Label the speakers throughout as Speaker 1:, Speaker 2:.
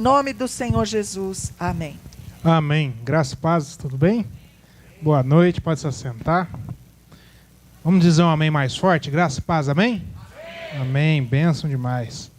Speaker 1: Em nome do Senhor Jesus. Amém.
Speaker 2: Amém. Graça e paz, tudo bem? Boa noite, pode se assentar. Vamos dizer um amém mais forte? Graça e paz, amém? Amém. Amém, bênção demais.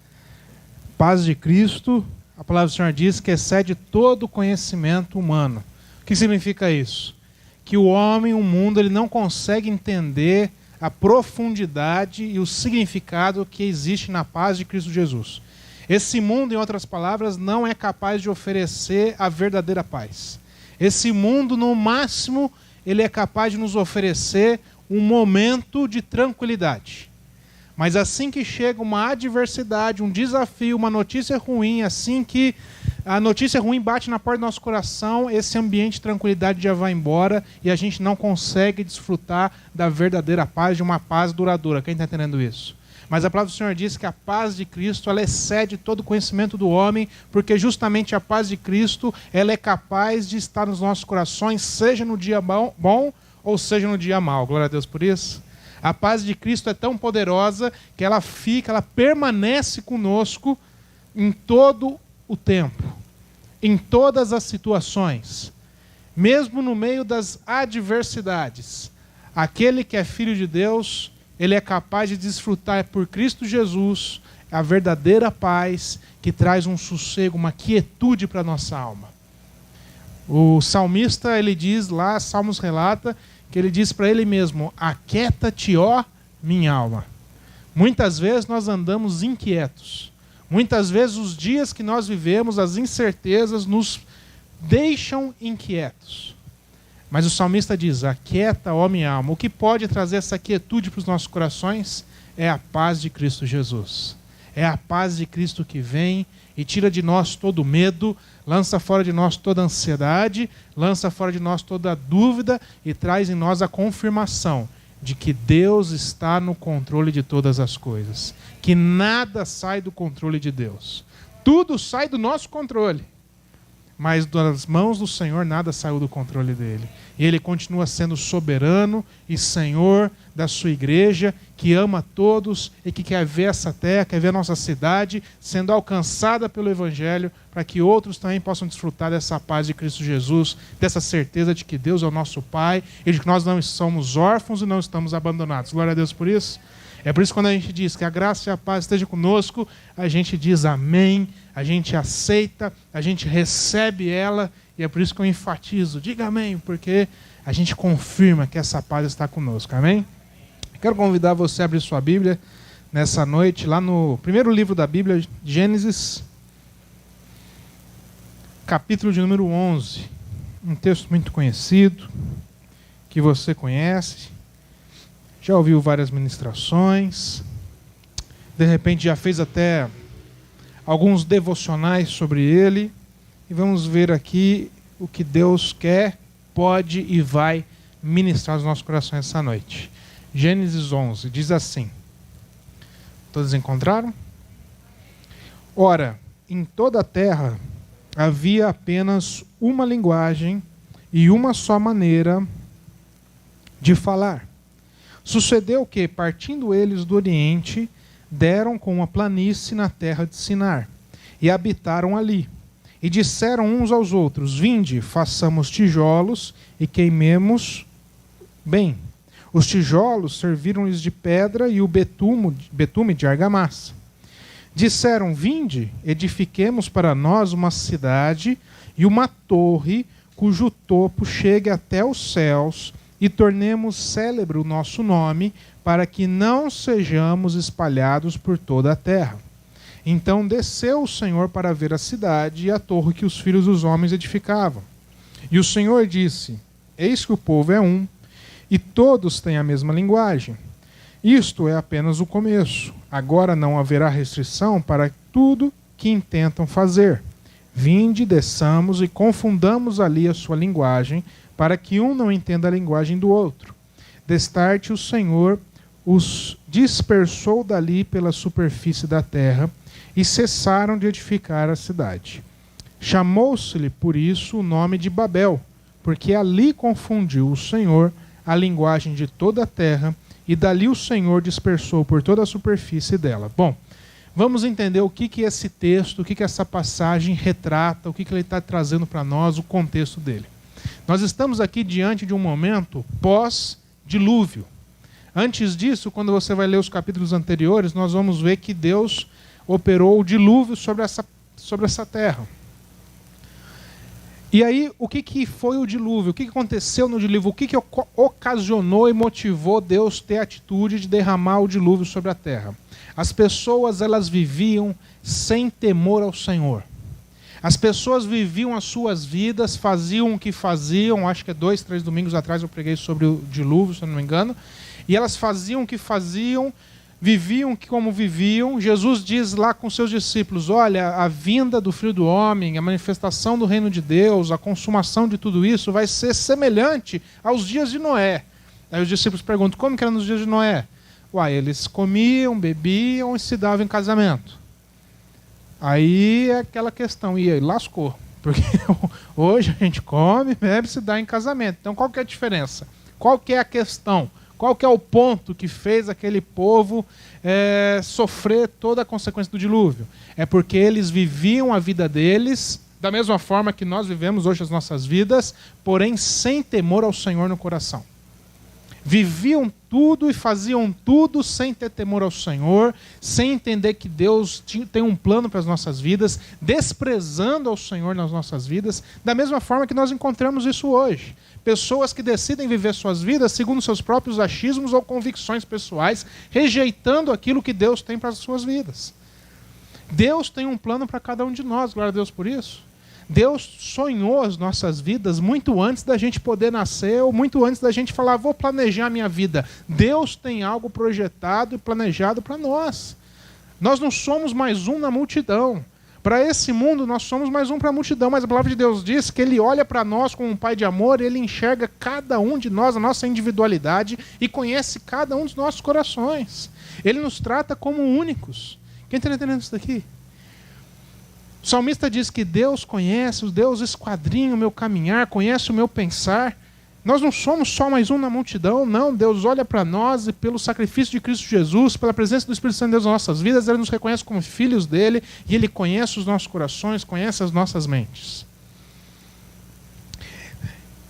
Speaker 2: Paz de Cristo, a palavra do Senhor diz que excede todo conhecimento humano. O que significa isso? Que o homem, o mundo, ele não consegue entender a profundidade e o significado que existe na paz de Cristo Jesus. Esse mundo, em outras palavras, não é capaz de oferecer a verdadeira paz. Esse mundo, no máximo, ele é capaz de nos oferecer um momento de tranquilidade. Mas assim que chega uma adversidade, um desafio, uma notícia ruim, assim que a notícia ruim bate na porta do nosso coração, esse ambiente de tranquilidade já vai embora e a gente não consegue desfrutar da verdadeira paz, de uma paz duradoura. Quem está entendendo isso? Mas a palavra do Senhor diz que a paz de Cristo ela excede todo o conhecimento do homem, porque justamente a paz de Cristo ela é capaz de estar nos nossos corações, seja no dia bom ou seja no dia mau. Glória a Deus por isso. A paz de Cristo é tão poderosa que ela permanece conosco em todo o tempo, em todas as situações, mesmo no meio das adversidades. Aquele que é filho de Deus, ele é capaz de desfrutar por Cristo Jesus a verdadeira paz que traz um sossego, uma quietude para a nossa alma. O salmista, ele diz lá, Salmos relata, que ele diz para ele mesmo: aquieta-te, ó minha alma. Muitas vezes nós andamos inquietos. Muitas vezes os dias que nós vivemos, as incertezas nos deixam inquietos. Mas o salmista diz: aquieta, ó minha alma. O que pode trazer essa quietude para os nossos corações é a paz de Cristo Jesus. É a paz de Cristo que vem e tira de nós todo medo, lança fora de nós toda ansiedade, lança fora de nós toda dúvida e traz em nós a confirmação de que Deus está no controle de todas as coisas. Que nada sai do controle de Deus. Tudo sai do nosso controle. Mas das mãos do Senhor nada saiu do controle dele. E ele continua sendo soberano e Senhor da sua igreja, que ama todos e que quer ver essa terra, quer ver a nossa cidade sendo alcançada pelo Evangelho, para que outros também possam desfrutar dessa paz de Cristo Jesus, dessa certeza de que Deus é o nosso Pai e de que nós não somos órfãos e não estamos abandonados. Glória a Deus por isso. É por isso que quando a gente diz que a graça e a paz esteja conosco, a gente diz amém, a gente aceita, a gente recebe ela, e é por isso que eu enfatizo, diga amém, porque a gente confirma que essa paz está conosco, amém? Quero convidar você a abrir sua Bíblia nessa noite, lá no primeiro livro da Bíblia, Gênesis, capítulo de número 11, um texto muito conhecido, que você conhece, já ouviu várias ministrações, de repente já fez até alguns devocionais sobre ele, e vamos ver aqui o que Deus quer, pode e vai ministrar aos nossos corações essa noite. Gênesis 11 diz assim, todos encontraram? Ora, em toda a terra havia apenas uma linguagem e uma só maneira de falar. Sucedeu que, partindo eles do Oriente, deram com uma planície na terra de Sinar, e habitaram ali. E disseram uns aos outros: vinde, façamos tijolos e queimemos bem. Os tijolos serviram-lhes de pedra e o betume de argamassa. Disseram: vinde, edifiquemos para nós uma cidade e uma torre, cujo topo chegue até os céus, e tornemos célebre o nosso nome, para que não sejamos espalhados por toda a terra. Então desceu o Senhor para ver a cidade e a torre que os filhos dos homens edificavam. E o Senhor disse: eis que o povo é um, e todos têm a mesma linguagem. Isto é apenas o começo. Agora não haverá restrição para tudo que intentam fazer. Vinde, desçamos e confundamos ali a sua linguagem, para que um não entenda a linguagem do outro. Destarte o Senhor os dispersou dali pela superfície da terra, e cessaram de edificar a cidade. Chamou-se-lhe por isso o nome de Babel, porque ali confundiu o Senhor a linguagem de toda a terra, e dali o Senhor dispersou por toda a superfície dela. Bom, vamos entender o que esse texto, o que essa passagem retrata, o que ele está trazendo para nós, o contexto dele. Nós estamos aqui diante de um momento pós-dilúvio. Antes disso, quando você vai ler os capítulos anteriores, nós vamos ver que Deus operou o dilúvio sobre essa terra. E aí, o que foi o dilúvio? O que aconteceu no dilúvio? O que ocasionou e motivou Deus ter a atitude de derramar o dilúvio sobre a terra? As pessoas, elas viviam sem temor ao Senhor. As pessoas viviam as suas vidas, faziam o que faziam. Acho que 2, 3 domingos atrás eu preguei sobre o dilúvio, se eu não me engano. E elas faziam o que faziam, viviam como viviam. Jesus diz lá com seus discípulos, olha, a vinda do Filho do Homem, a manifestação do reino de Deus, a consumação de tudo isso vai ser semelhante aos dias de Noé. Aí os discípulos perguntam, como que era nos dias de Noé? Eles comiam, bebiam e se davam em casamento. Aí é aquela questão, e aí lascou. Porque hoje a gente come, bebe e se dá em casamento. Então qual que é a diferença? Qual que é a questão? Qual que é o ponto que fez aquele povo sofrer toda a consequência do dilúvio? É porque eles viviam a vida deles da mesma forma que nós vivemos hoje as nossas vidas, porém sem temor ao Senhor no coração. Viviam tudo e faziam tudo sem ter temor ao Senhor, sem entender que Deus tem um plano para as nossas vidas, desprezando ao Senhor nas nossas vidas, da mesma forma que nós encontramos isso hoje. Pessoas que decidem viver suas vidas segundo seus próprios achismos ou convicções pessoais, rejeitando aquilo que Deus tem para as suas vidas. Deus tem um plano para cada um de nós, glória a Deus por isso. Deus sonhou as nossas vidas muito antes da gente poder nascer, ou muito antes da gente falar, vou planejar a minha vida. Deus tem algo projetado e planejado para nós. Nós não somos mais um na multidão. Para esse mundo, nós somos mais um para a multidão, mas a palavra de Deus diz que Ele olha para nós como um Pai de amor, Ele enxerga cada um de nós, a nossa individualidade, e conhece cada um dos nossos corações. Ele nos trata como únicos. Quem está entendendo isso daqui? O salmista diz que Deus conhece, Deus esquadrinha o meu caminhar, conhece o meu pensar. Nós não somos só mais um na multidão, não. Deus olha para nós e pelo sacrifício de Cristo Jesus, pela presença do Espírito Santo de Deus nas nossas vidas, Ele nos reconhece como filhos dEle e Ele conhece os nossos corações, conhece as nossas mentes.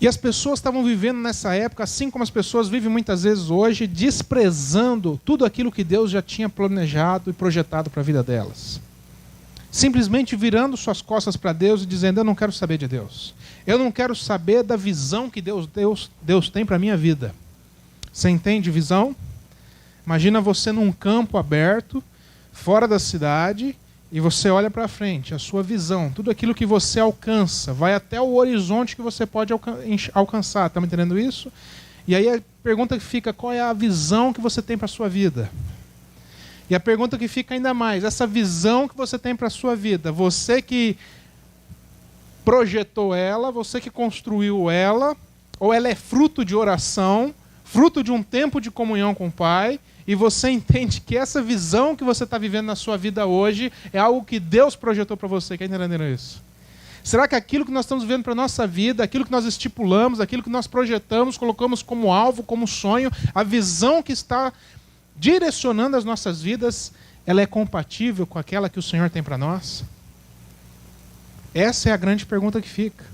Speaker 2: E as pessoas estavam vivendo nessa época, assim como as pessoas vivem muitas vezes hoje, desprezando tudo aquilo que Deus já tinha planejado e projetado para a vida delas. Simplesmente virando suas costas para Deus e dizendo, eu não quero saber de Deus. Eu não quero saber da visão que Deus tem para a minha vida. Você entende visão? Imagina você num campo aberto, fora da cidade, e você olha para frente, a sua visão, tudo aquilo que você alcança, vai até o horizonte que você pode alcançar. Está me entendendo isso? E aí a pergunta que fica, qual é a visão que você tem para a sua vida? E a pergunta que fica ainda mais, essa visão que você tem para a sua vida, você que projetou ela, você que construiu ela, ou ela é fruto de oração, fruto de um tempo de comunhão com o Pai, e você entende que essa visão que você está vivendo na sua vida hoje é algo que Deus projetou para você. Quem está entendendo isso? Será que aquilo que nós estamos vivendo para a nossa vida, aquilo que nós estipulamos, aquilo que nós projetamos, colocamos como alvo, como sonho, a visão que está direcionando as nossas vidas, ela é compatível com aquela que o Senhor tem para nós? Essa é a grande pergunta que fica.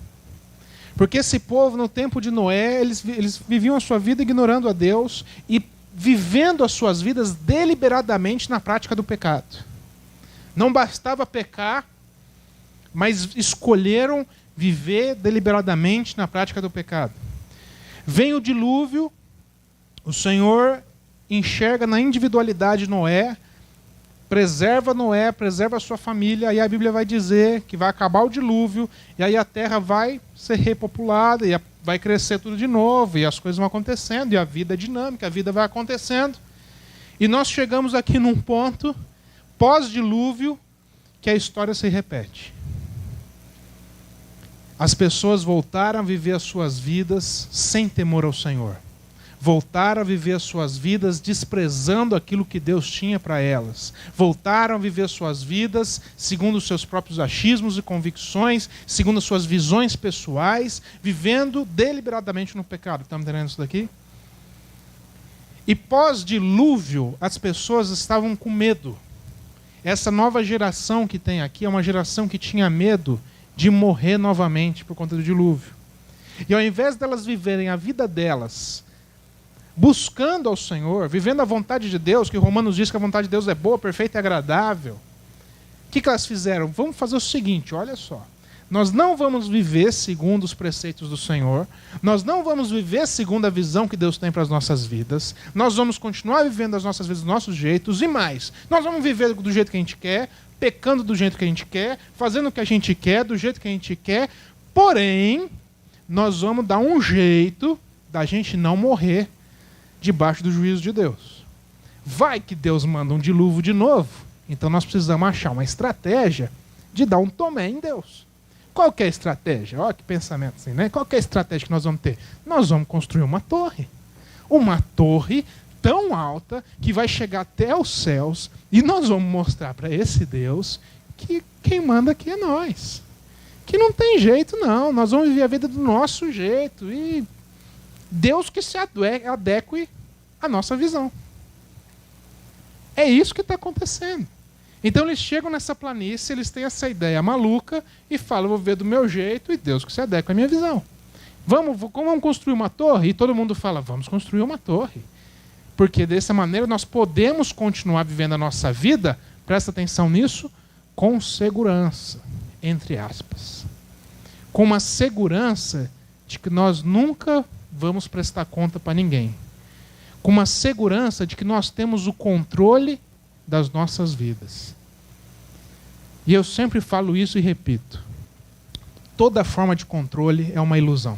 Speaker 2: Porque esse povo, no tempo de Noé, eles viviam a sua vida ignorando a Deus e vivendo as suas vidas deliberadamente na prática do pecado. Não bastava pecar, mas escolheram viver deliberadamente na prática do pecado. Vem o dilúvio, o Senhor enxerga na individualidade de Noé, preserva Noé, preserva a sua família, e a Bíblia vai dizer que vai acabar o dilúvio, e aí a terra vai ser repopulada, e vai crescer tudo de novo, e as coisas vão acontecendo, e a vida é dinâmica, a vida vai acontecendo. E nós chegamos aqui num ponto, pós-dilúvio, que a história se repete. As pessoas voltaram a viver as suas vidas sem temor ao Senhor. Voltaram a viver as suas vidas desprezando aquilo que Deus tinha para elas. Voltaram a viver as suas vidas segundo os seus próprios achismos e convicções, segundo as suas visões pessoais, vivendo deliberadamente no pecado. Estamos entendendo isso daqui? E pós-dilúvio, as pessoas estavam com medo. Essa nova geração que tem aqui é uma geração que tinha medo de morrer novamente por conta do dilúvio. E ao invés delas viverem a vida delas buscando ao Senhor, vivendo a vontade de Deus, que Romanos diz que a vontade de Deus é boa, perfeita e agradável, o que elas fizeram? Vamos fazer o seguinte, olha só. Nós não vamos viver segundo os preceitos do Senhor, nós não vamos viver segundo a visão que Deus tem para as nossas vidas, nós vamos continuar vivendo as nossas vidas dos nossos jeitos e mais. Nós vamos viver do jeito que a gente quer, pecando do jeito que a gente quer, fazendo o que a gente quer, do jeito que a gente quer, porém, nós vamos dar um jeito da gente não morrer debaixo do juízo de Deus. Vai que Deus manda um dilúvio de novo, então nós precisamos achar uma estratégia de dar um tomé em Deus. Qual que é a estratégia? Olha que pensamento assim, né? Qual que é a estratégia que nós vamos ter? Nós vamos construir uma torre. Uma torre tão alta que vai chegar até os céus e nós vamos mostrar para esse Deus que quem manda aqui é nós. Que não tem jeito não, nós vamos viver a vida do nosso jeito e Deus que se adeque à nossa visão. É isso que está acontecendo. Então eles chegam nessa planície, eles têm essa ideia maluca e falam, vou ver do meu jeito e Deus que se adequa à minha visão. Vamos construir uma torre? E todo mundo fala, vamos construir uma torre. Porque dessa maneira nós podemos continuar vivendo a nossa vida, presta atenção nisso, com segurança, entre aspas. Com uma segurança de que nós nunca vamos prestar conta para ninguém. Com uma segurança de que nós temos o controle das nossas vidas. E eu sempre falo isso e repito. Toda forma de controle é uma ilusão.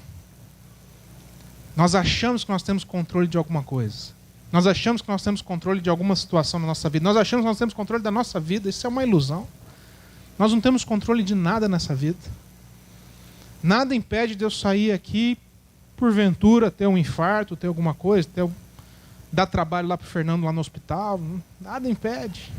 Speaker 2: Nós achamos que nós temos controle de alguma coisa. Nós achamos que nós temos controle de alguma situação na nossa vida. Nós achamos que nós temos controle da nossa vida. Isso é uma ilusão. Nós não temos controle de nada nessa vida. Nada impede de eu sair aqui, porventura, ter um infarto, ter alguma coisa, dar trabalho lá para o Fernando lá no hospital. Nada impede.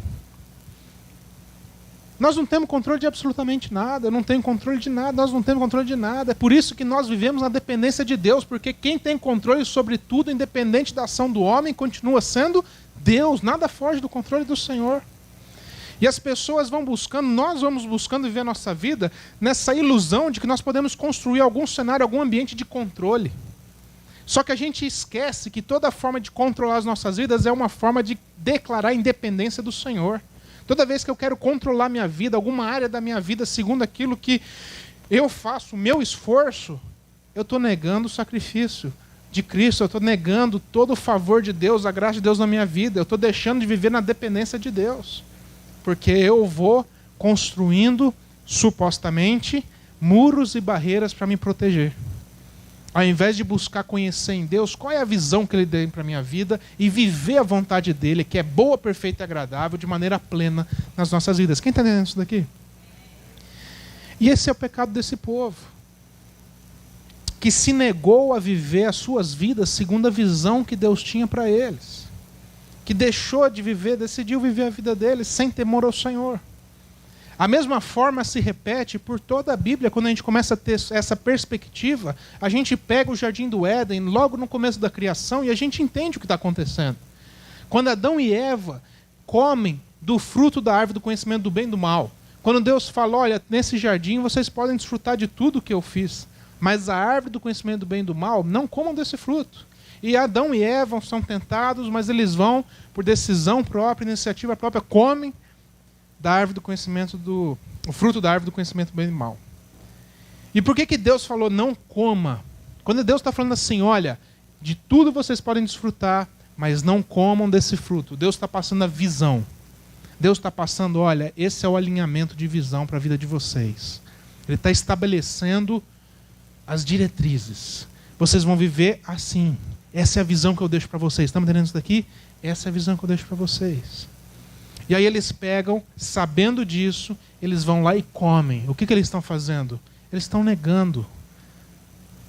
Speaker 2: Nós não temos controle de absolutamente nada. Eu não tenho controle de nada. Nós não temos controle de nada. É por isso que nós vivemos na dependência de Deus. Porque quem tem controle sobre tudo, independente da ação do homem, continua sendo Deus. Nada foge do controle do Senhor. E as pessoas vão buscando, nós vamos buscando viver a nossa vida nessa ilusão de que nós podemos construir algum cenário, algum ambiente de controle. Só que a gente esquece que toda forma de controlar as nossas vidas é uma forma de declarar a independência do Senhor. Toda vez que eu quero controlar minha vida, alguma área da minha vida, segundo aquilo que eu faço, o meu esforço, eu estou negando o sacrifício de Cristo, eu estou negando todo o favor de Deus, a graça de Deus na minha vida, eu estou deixando de viver na dependência de Deus. Porque eu vou construindo, supostamente, muros e barreiras para me proteger. Ao invés de buscar conhecer em Deus qual é a visão que Ele tem para a minha vida e viver a vontade dEle, que é boa, perfeita e agradável, de maneira plena nas nossas vidas. Quem está entendendo isso daqui? E esse é o pecado desse povo, que se negou a viver as suas vidas segundo a visão que Deus tinha para eles. Que deixou de viver, decidiu viver a vida deles sem temor ao Senhor. A mesma forma se repete por toda a Bíblia. Quando a gente começa a ter essa perspectiva, a gente pega o Jardim do Éden logo no começo da criação e a gente entende o que está acontecendo. Quando Adão e Eva comem do fruto da árvore do conhecimento do bem e do mal, quando Deus fala, olha, nesse jardim vocês podem desfrutar de tudo que eu fiz, mas a árvore do conhecimento do bem e do mal, não comam desse fruto. E Adão e Eva são tentados, mas eles vão, por decisão própria, iniciativa própria, comem da árvore do conhecimento o fruto da árvore do conhecimento do bem e do mal. E por que Deus falou não coma? Quando Deus está falando assim, olha, de tudo vocês podem desfrutar, mas não comam desse fruto. Deus está passando a visão. Deus está passando, olha, esse é o alinhamento de visão para a vida de vocês. Ele está estabelecendo as diretrizes. Vocês vão viver assim. Essa é a visão que eu deixo para vocês. Estamos entendendo isso daqui? Essa é a visão que eu deixo para vocês. E aí eles pegam, sabendo disso, eles vão lá e comem. O que eles estão fazendo? Eles estão negando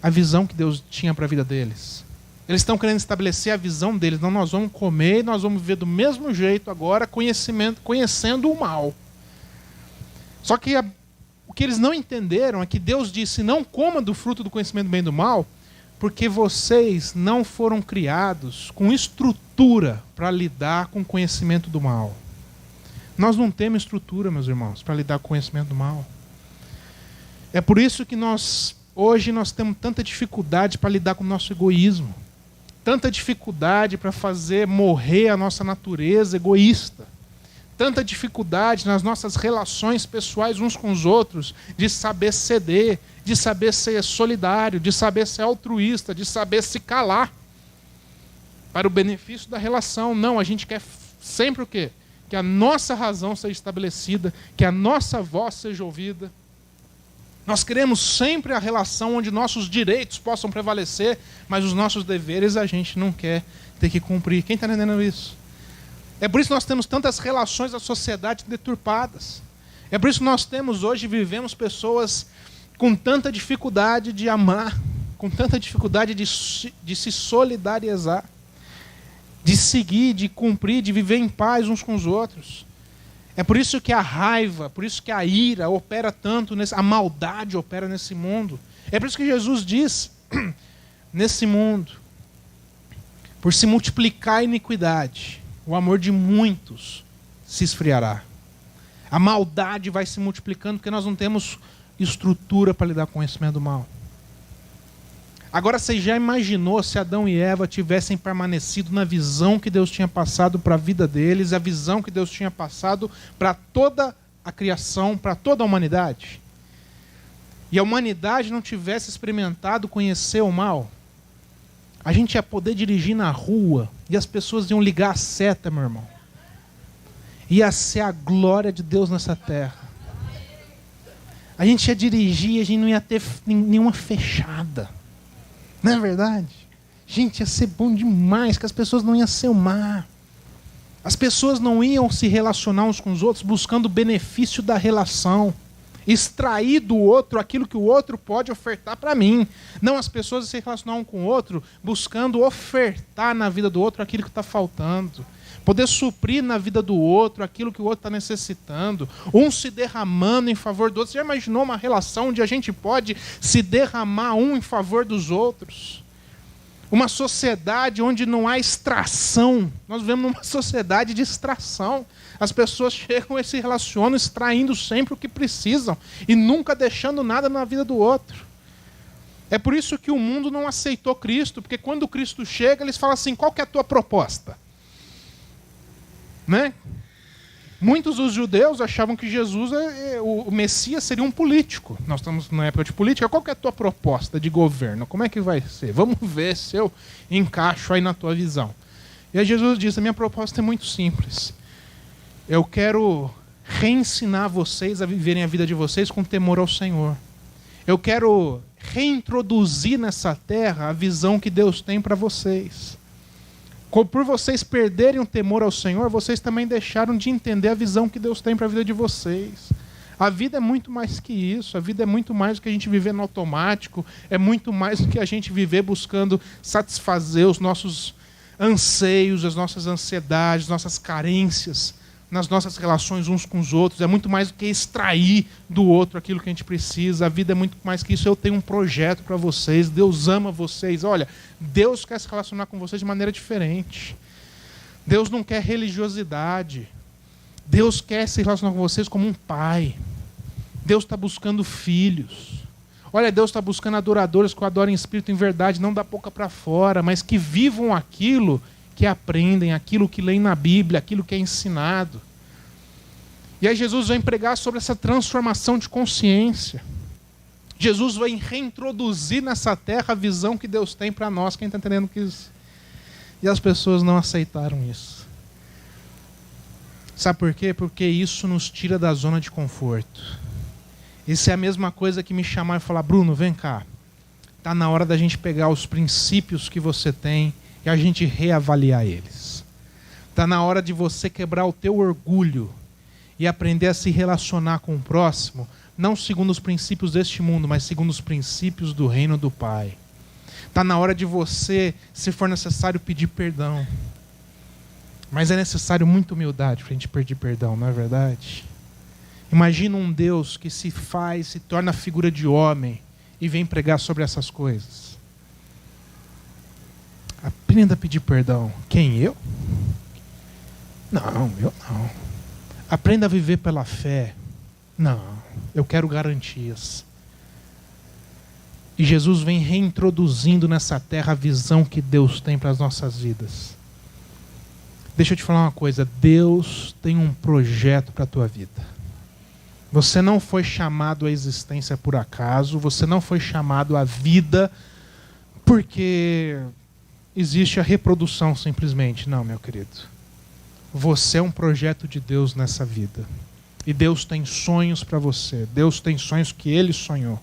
Speaker 2: a visão que Deus tinha para a vida deles. Eles estão querendo estabelecer a visão deles. Não, nós vamos comer, nós vamos viver do mesmo jeito agora, conhecendo o mal. Só que o que eles não entenderam é que Deus disse, não coma do fruto do conhecimento do bem e do mal, porque vocês não foram criados com estrutura para lidar com o conhecimento do mal. Nós não temos estrutura, meus irmãos, para lidar com o conhecimento do mal. É por isso que hoje nós temos tanta dificuldade para lidar com o nosso egoísmo. Tanta dificuldade para fazer morrer a nossa natureza egoísta. Tanta dificuldade nas nossas relações pessoais uns com os outros, de saber ceder, de saber ser solidário, de saber ser altruísta, de saber se calar para o benefício da relação. Não, a gente quer sempre o quê? Que a nossa razão seja estabelecida, que a nossa voz seja ouvida. Nós queremos sempre a relação onde nossos direitos possam prevalecer, mas os nossos deveres a gente não quer ter que cumprir. Quem está entendendo isso? É por isso que nós temos tantas relações da sociedade deturpadas. É por isso que nós vivemos pessoas com tanta dificuldade de amar, com tanta dificuldade de se solidarizar, de seguir, de cumprir, de viver em paz uns com os outros. É por isso que a raiva, por isso que a ira opera tanto, a maldade opera nesse mundo. É por isso que Jesus diz, nesse mundo, por se multiplicar a iniquidade, o amor de muitos se esfriará. A maldade vai se multiplicando porque nós não temos estrutura para lidar com o conhecimento do mal. Agora, você já imaginou se Adão e Eva tivessem permanecido na visão que Deus tinha passado para a vida deles, a visão que Deus tinha passado para toda a criação, para toda a humanidade? E a humanidade não tivesse experimentado conhecer o mal? A gente ia poder dirigir na rua e as pessoas iam ligar a seta, meu irmão. Ia ser a glória de Deus nessa terra. A gente ia dirigir e a gente não ia ter nenhuma fechada. Não é verdade? Gente, ia ser bom demais, que as pessoas não iam ser o mar. As pessoas não iam se relacionar uns com os outros buscando o benefício da relação. Extrair do outro aquilo que o outro pode ofertar para mim. Não, as pessoas se relacionar um com o outro buscando ofertar na vida do outro aquilo que está faltando. Poder suprir na vida do outro aquilo que o outro está necessitando. Um se derramando em favor do outro. Você já imaginou uma relação onde a gente pode se derramar um em favor dos outros? Uma sociedade onde não há extração. Nós vivemos numa sociedade de extração. As pessoas chegam e se relacionam extraindo sempre o que precisam e nunca deixando nada na vida do outro. É por isso que o mundo não aceitou Cristo, porque quando Cristo chega, eles falam assim, qual que é a tua proposta? Né? Muitos dos judeus achavam que Jesus, o Messias, seria um político. Nós estamos na época de política. Qual que é a tua proposta de governo? Como é que vai ser? Vamos ver se eu encaixo aí na tua visão. E aí Jesus diz, a minha proposta é muito simples. Eu quero reensinar vocês a viverem a vida de vocês com temor ao Senhor. Eu quero reintroduzir nessa terra a visão que Deus tem para vocês. Por vocês perderem o temor ao Senhor, vocês também deixaram de entender a visão que Deus tem para a vida de vocês. A vida é muito mais que isso. A vida é muito mais do que a gente viver no automático. É muito mais do que a gente viver buscando satisfazer os nossos anseios, as nossas ansiedades, nossas carências nas nossas relações uns com os outros. É muito mais do que extrair do outro aquilo que a gente precisa. A vida é muito mais que isso. Eu tenho um projeto para vocês. Deus ama vocês. Olha, Deus quer se relacionar com vocês de maneira diferente. Deus não quer religiosidade. Deus quer se relacionar com vocês como um pai. Deus está buscando filhos. Olha, Deus está buscando adoradores que o adorem em espírito e em verdade, não da boca para fora, mas que vivam aquilo que aprendem, aquilo que leem na Bíblia, aquilo que é ensinado. E aí Jesus vem pregar sobre essa transformação de consciência. Jesus vem reintroduzir nessa terra a visão que Deus tem para nós. Quem está entendendo que isso? E as pessoas não aceitaram isso. Sabe por quê? Porque isso nos tira da zona de conforto. Isso é a mesma coisa que me chamar e falar, Bruno, vem cá. Está na hora da gente pegar os princípios que você tem e a gente reavaliar eles. Está na hora de você quebrar o teu orgulho e aprender a se relacionar com o próximo, não segundo os princípios deste mundo, mas segundo os princípios do reino do Pai. Está na hora de você, se for necessário, pedir perdão. Mas é necessário muita humildade para a gente pedir perdão, não é verdade? Imagina um Deus que se torna figura de homem e vem pregar sobre essas coisas. Aprenda a pedir perdão. Quem? Eu? Não, eu não. Aprenda a viver pela fé. Não, eu quero garantias. E Jesus vem reintroduzindo nessa terra a visão que Deus tem para as nossas vidas. Deixa eu te falar uma coisa, Deus tem um projeto para a tua vida. Você não foi chamado à existência por acaso, você não foi chamado à vida porque existe a reprodução simplesmente. Não, meu querido. Você é um projeto de Deus nessa vida. E Deus tem sonhos para você. Deus tem sonhos que Ele sonhou.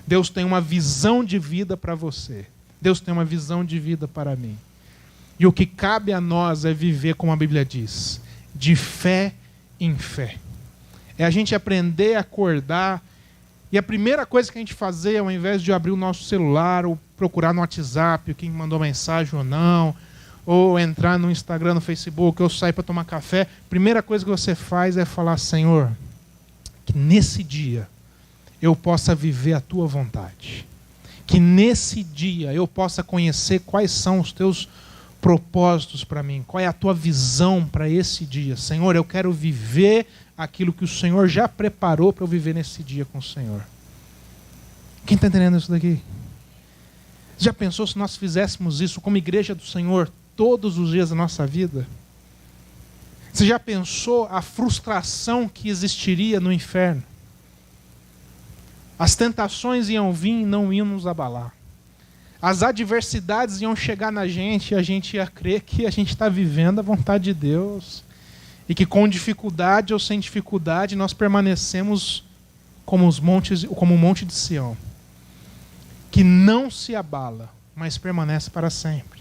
Speaker 2: Deus tem uma visão de vida para você. Deus tem uma visão de vida para mim. E o que cabe a nós é viver, como a Bíblia diz, de fé em fé. É a gente aprender a acordar. E a primeira coisa que a gente fazer, ao invés de abrir o nosso celular, ou procurar no WhatsApp quem mandou mensagem ou não, ou entrar no Instagram, no Facebook, ou sair para tomar café, a primeira coisa que você faz é falar: Senhor, que nesse dia eu possa viver a tua vontade. Que nesse dia eu possa conhecer quais são os teus propósitos para mim, qual é a tua visão para esse dia. Senhor, eu quero viver aquilo que o Senhor já preparou para eu viver nesse dia com o Senhor. Quem está entendendo isso daqui? Já pensou se nós fizéssemos isso como igreja do Senhor todos os dias da nossa vida? Você já pensou a frustração que existiria no inferno? As tentações iam vir e não iam nos abalar. As adversidades iam chegar na gente e a gente ia crer que a gente está vivendo a vontade de Deus. E que com dificuldade ou sem dificuldade nós permanecemos como o monte de Sião. Que não se abala, mas permanece para sempre.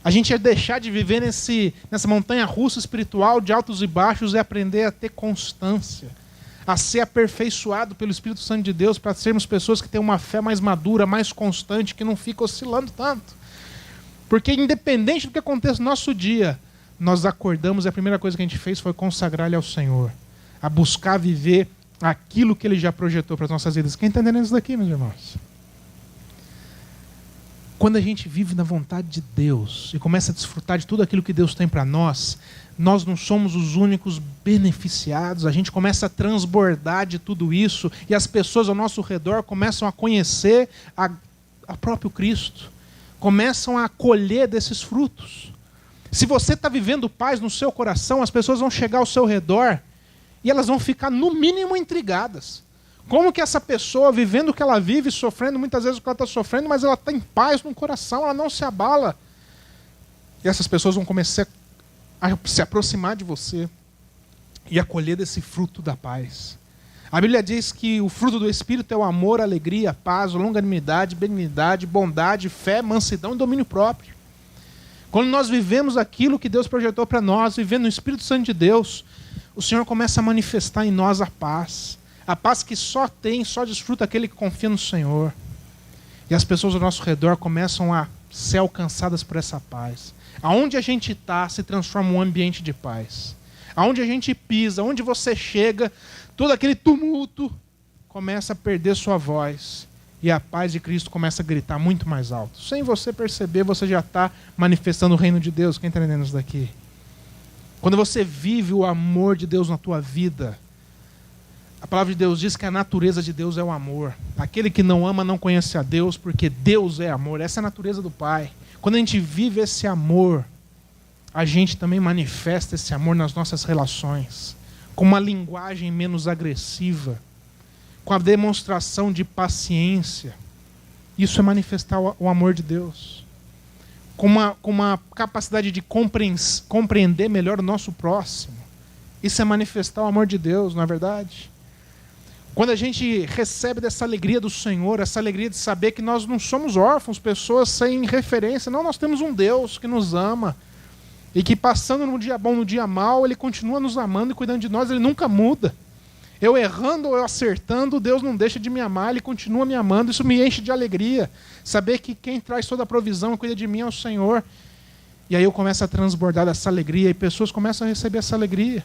Speaker 2: A gente ia deixar de viver nessa montanha russa espiritual de altos e baixos e aprender a ter constância. A ser aperfeiçoado pelo Espírito Santo de Deus para sermos pessoas que têm uma fé mais madura, mais constante, que não fica oscilando tanto. Porque independente do que aconteça no nosso dia, nós acordamos e a primeira coisa que a gente fez foi consagrar-lhe ao Senhor. A buscar viver aquilo que Ele já projetou para as nossas vidas. Quem está entendendo isso daqui, meus irmãos? Quando a gente vive na vontade de Deus e começa a desfrutar de tudo aquilo que Deus tem para nós não somos os únicos beneficiados. A gente começa a transbordar de tudo isso e as pessoas ao nosso redor começam a conhecer a próprio Cristo. Começam a colher desses frutos. Se você está vivendo paz no seu coração, as pessoas vão chegar ao seu redor e elas vão ficar no mínimo intrigadas. Como que essa pessoa, vivendo o que ela vive, sofrendo muitas vezes o que ela está sofrendo, mas ela está em paz no coração, ela não se abala. E essas pessoas vão começar a se aproximar de você e a colher desse fruto da paz. A Bíblia diz que o fruto do Espírito é o amor, a alegria, a paz, a longanimidade, benignidade, bondade, fé, mansidão e domínio próprio. Quando nós vivemos aquilo que Deus projetou para nós, vivendo no Espírito Santo de Deus, o Senhor começa a manifestar em nós a paz. A paz que só desfruta aquele que confia no Senhor. E as pessoas ao nosso redor começam a ser alcançadas por essa paz. Aonde a gente está se transforma um ambiente de paz. Aonde a gente pisa, aonde você chega, todo aquele tumulto começa a perder sua voz. E a paz de Cristo começa a gritar muito mais alto. Sem você perceber, você já está manifestando o reino de Deus. Quem está entendendo isso daqui? Quando você vive o amor de Deus na tua vida, a palavra de Deus diz que a natureza de Deus é o amor. Aquele que não ama não conhece a Deus, porque Deus é amor. Essa é a natureza do Pai. Quando a gente vive esse amor, a gente também manifesta esse amor nas nossas relações, com uma linguagem menos agressiva, com a demonstração de paciência. Isso é manifestar o amor de Deus. Com uma capacidade de compreender melhor o nosso próximo. Isso é manifestar o amor de Deus, não é verdade? Quando a gente recebe dessa alegria do Senhor, essa alegria de saber que nós não somos órfãos, pessoas sem referência. Não, nós temos um Deus que nos ama. E que passando no dia bom, no dia mau, Ele continua nos amando e cuidando de nós. Ele nunca muda. Eu errando ou eu acertando, Deus não deixa de me amar. Ele continua me amando. Isso me enche de alegria. Saber que quem traz toda a provisão e cuida de mim é o Senhor. E aí eu começo a transbordar dessa alegria. E pessoas começam a receber essa alegria.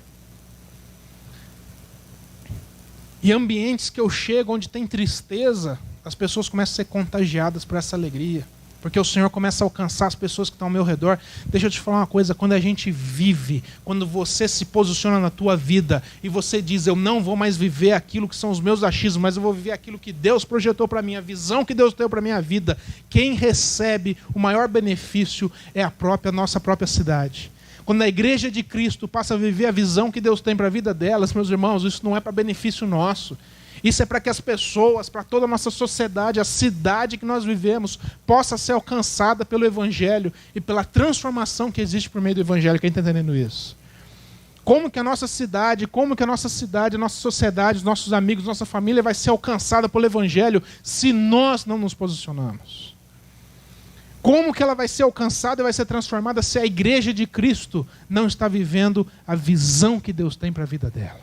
Speaker 2: E ambientes que eu chego onde tem tristeza, as pessoas começam a ser contagiadas por essa alegria. porque o Senhor começa a alcançar as pessoas que estão ao meu redor. Deixa eu te falar uma coisa, quando a gente vive, quando você se posiciona na tua vida e você diz, eu não vou mais viver aquilo que são os meus achismos, mas eu vou viver aquilo que Deus projetou para mim, a visão que Deus deu para a minha vida, quem recebe o maior benefício é a nossa própria cidade. Quando a igreja de Cristo passa a viver a visão que Deus tem para a vida delas, meus irmãos, isso não é para benefício nosso. Isso é para que as pessoas, para toda a nossa sociedade, a cidade que nós vivemos, possa ser alcançada pelo Evangelho e pela transformação que existe por meio do Evangelho. Quem está entendendo isso? Como que a nossa cidade, a nossa sociedade, os nossos amigos, nossa família vai ser alcançada pelo Evangelho se nós não nos posicionamos? Como que ela vai ser alcançada e vai ser transformada se a igreja de Cristo não está vivendo a visão que Deus tem para a vida dela?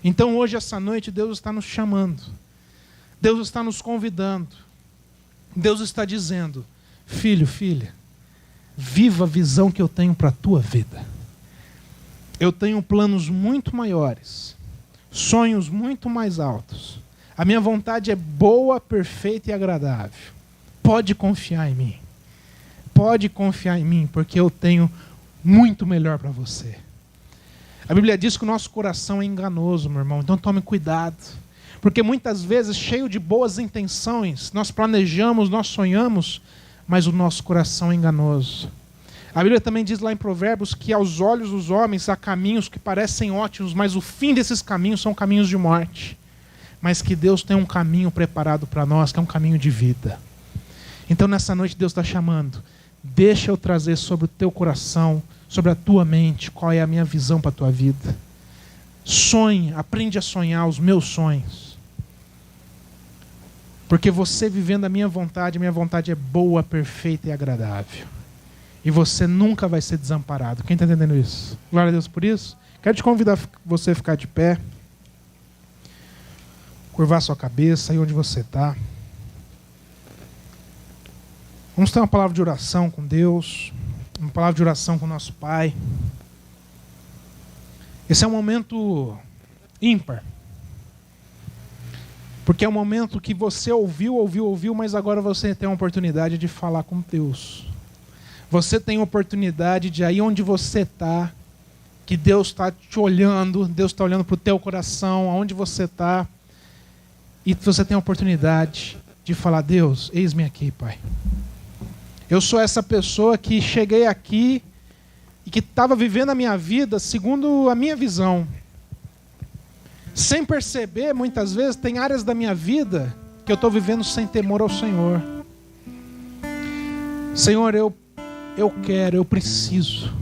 Speaker 2: Então hoje, essa noite, Deus está nos chamando. Deus está nos convidando. Deus está dizendo, filho, filha, viva a visão que eu tenho para a tua vida. Eu tenho planos muito maiores, sonhos muito mais altos. A minha vontade é boa, perfeita e agradável. Pode confiar em mim. Pode confiar em mim, porque eu tenho muito melhor para você. A Bíblia diz que o nosso coração é enganoso, meu irmão, então tome cuidado. Porque muitas vezes, cheio de boas intenções, nós planejamos, nós sonhamos, mas o nosso coração é enganoso. A Bíblia também diz lá em Provérbios que aos olhos dos homens há caminhos que parecem ótimos, mas o fim desses caminhos são caminhos de morte. Mas que Deus tem um caminho preparado para nós, que é um caminho de vida. Então nessa noite Deus está chamando, deixa eu trazer sobre o teu coração, sobre a tua mente, qual é a minha visão para a tua vida. Sonhe, aprende a sonhar os meus sonhos. Porque você vivendo a minha vontade é boa, perfeita e agradável. E você nunca vai ser desamparado. Quem está entendendo isso? Glória a Deus por isso. Quero te convidar você a ficar de pé. Curvar sua cabeça aí onde você está. Vamos ter uma palavra de oração com Deus. Uma palavra de oração com o nosso Pai. Esse é um momento ímpar. Porque é um momento que você ouviu, mas agora você tem a oportunidade de falar com Deus. Você tem a oportunidade de aí onde você está, que Deus está te olhando, Deus está olhando para o teu coração, aonde você está, e você tem a oportunidade de falar, Deus, eis-me aqui, Pai. Eu sou essa pessoa que cheguei aqui e que estava vivendo a minha vida segundo a minha visão. Sem perceber, muitas vezes, tem áreas da minha vida que eu estou vivendo sem temor ao Senhor. Senhor, eu preciso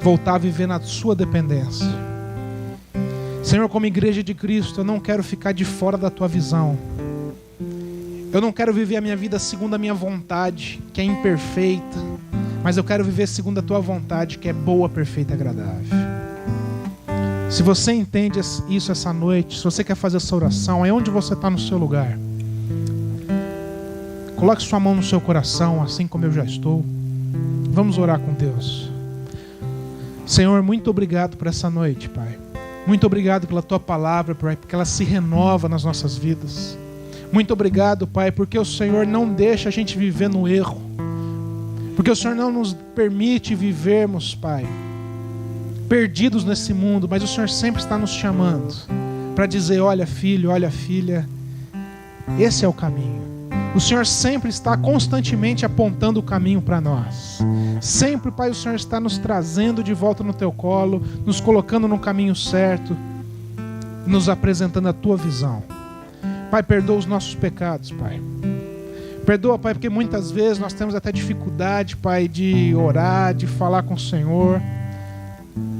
Speaker 2: voltar a viver na sua dependência. Senhor, como igreja de Cristo, eu não quero ficar de fora da tua visão. Eu não quero viver a minha vida segundo a minha vontade, que é imperfeita, mas eu quero viver segundo a tua vontade, que é boa, perfeita e agradável. Se você entende isso essa noite, se você quer fazer essa oração, é onde você está no seu lugar. Coloque sua mão no seu coração, assim como eu já estou. Vamos orar com Deus. Senhor, muito obrigado por essa noite, Pai. Muito obrigado pela tua palavra, Pai, porque ela se renova nas nossas vidas. Muito obrigado, Pai, porque o Senhor não deixa a gente viver no erro. Porque o Senhor não nos permite vivermos, Pai, perdidos nesse mundo, mas o Senhor sempre está nos chamando para dizer, olha filho, olha filha, esse é o caminho. O Senhor sempre está constantemente apontando o caminho para nós. Sempre, Pai, o Senhor está nos trazendo de volta no teu colo, nos colocando no caminho certo, nos apresentando a tua visão. Pai, perdoa os nossos pecados, Pai. Perdoa, Pai, porque muitas vezes nós temos até dificuldade, Pai, de orar, de falar com o Senhor.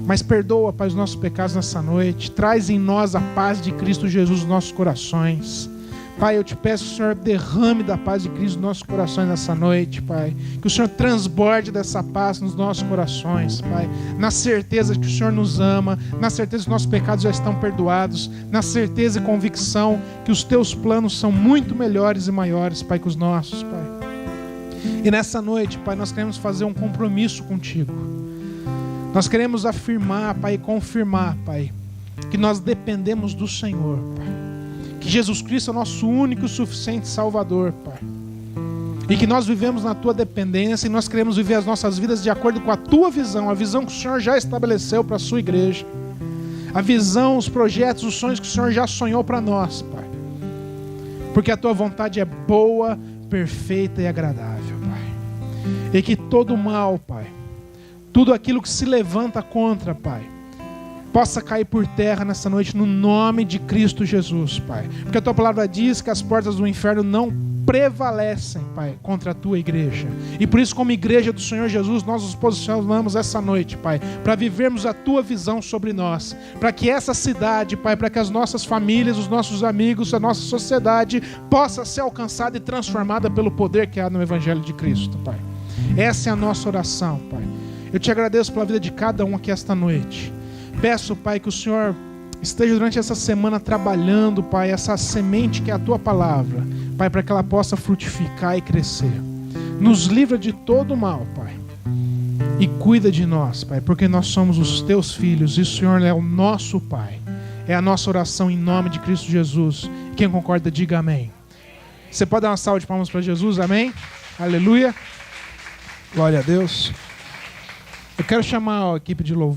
Speaker 2: Mas perdoa, Pai, os nossos pecados nessa noite. Traz em nós a paz de Cristo Jesus nos nossos corações. Pai, eu te peço que o Senhor derrame da paz de Cristo nos nossos corações nessa noite, Pai. Que o Senhor transborde dessa paz nos nossos corações, Pai. Na certeza que o Senhor nos ama, na certeza que nossos pecados já estão perdoados, na certeza e convicção que os teus planos são muito melhores e maiores, Pai, que os nossos, Pai. E nessa noite, Pai, nós queremos fazer um compromisso contigo. Nós queremos afirmar, Pai, e confirmar, Pai, que nós dependemos do Senhor, Pai. Que Jesus Cristo é o nosso único e suficiente Salvador, Pai. E que nós vivemos na tua dependência e nós queremos viver as nossas vidas de acordo com a tua visão, a visão que o Senhor já estabeleceu para a sua igreja. A visão, os projetos, os sonhos que o Senhor já sonhou para nós, Pai. Porque a tua vontade é boa, perfeita e agradável, Pai. E que todo mal, Pai, tudo aquilo que se levanta contra, Pai, possa cair por terra nessa noite, no nome de Cristo Jesus, Pai. Porque a tua palavra diz que as portas do inferno não prevalecem, Pai, contra a tua igreja. E por isso, como igreja do Senhor Jesus, nós nos posicionamos essa noite, Pai, para vivermos a tua visão sobre nós, para que essa cidade, Pai, para que as nossas famílias, os nossos amigos, a nossa sociedade possa ser alcançada e transformada pelo poder que há no Evangelho de Cristo, Pai. Essa é a nossa oração, Pai. Eu te agradeço pela vida de cada um aqui esta noite. Peço, Pai, que o Senhor esteja durante essa semana trabalhando, Pai, essa semente que é a tua palavra, Pai, para que ela possa frutificar e crescer. Nos livra de todo mal, Pai, e cuida de nós, Pai, porque nós somos os teus filhos e o Senhor é o nosso Pai. É a nossa oração em nome de Cristo Jesus. Quem concorda, diga amém. Você pode dar uma salva de palmas para Jesus? Amém? Aleluia. Glória a Deus. Eu quero chamar a equipe de louvor.